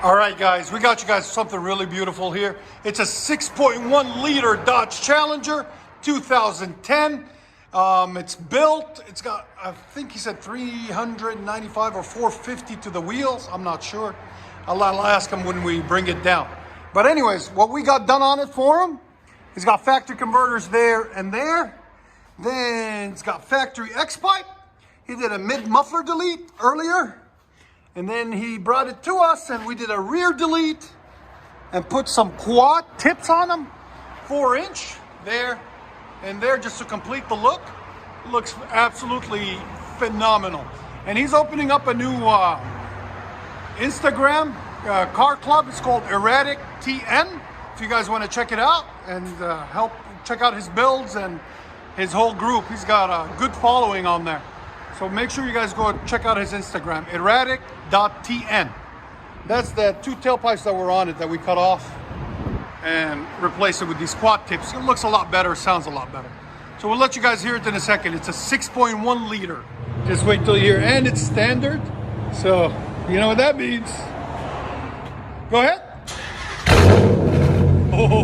All right, guys, we got you guys something really beautiful here. It's a 6.1 liter Dodge Challenger, 2010. It's built. It's got, I think he said 395 or 450 to the wheels. I'm not sure. I'll ask him when we bring it down. But anyways, what we got done on it for him, he's got factory converters there and there. Then it's got factory X-pipe. He did a mid muffler delete earlier. And then he brought it to us and we did a rear delete and put some quad tips on them, 4-inch there and there, just to complete the look. It looks absolutely phenomenal. And he's opening up a new Instagram car club. It's called Erratic TN. If you guys want to check it out and help check out his builds and his whole group. He's got a good following on there. So make sure you guys go check out his Instagram, erratic.tn. That's the two tailpipes that were on it that we cut off and replaced it with these quad tips. It looks a lot better, sounds a lot better. So we'll let you guys hear it in a second. It's a 6.1 liter. Just wait till you hear, and it's standard. So you know what that means. Go ahead. Oh.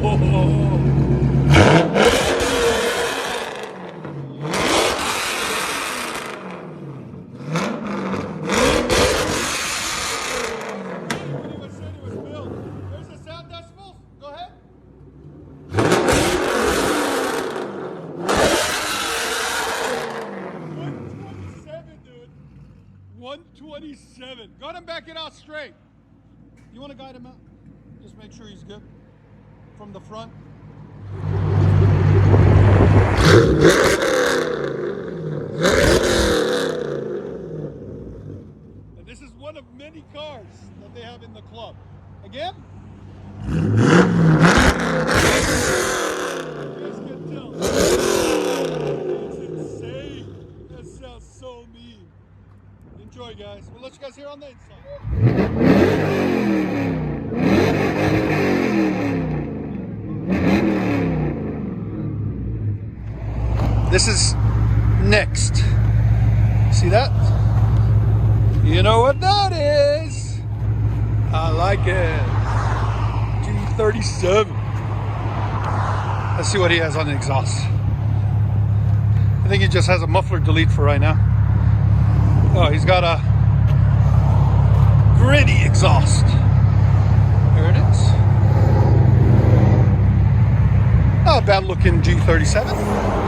Go ahead. 127, dude. 127. Go ahead and back it out straight. You want to guide him out? Just make sure he's good from the front. And this is one of many cars that they have in the club. Again. You guys can tell. It's insane. That sounds so mean. Enjoy, guys. We'll let you guys hear on the inside. This is next. See that? You know what that is? I like it. 37. Let's see what he has on the exhaust. I think he just has a muffler delete for right now. Oh, he's got a gritty exhaust. There it is. Not a bad looking G37.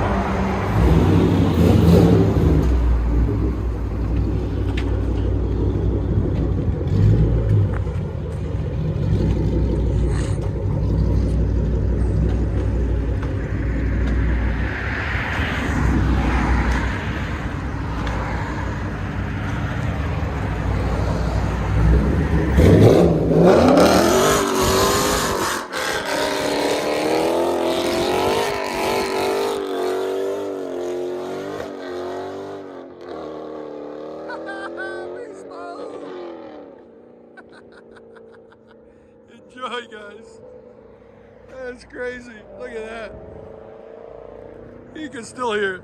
Enjoy, guys. That's crazy. Look at that. You can still hear it.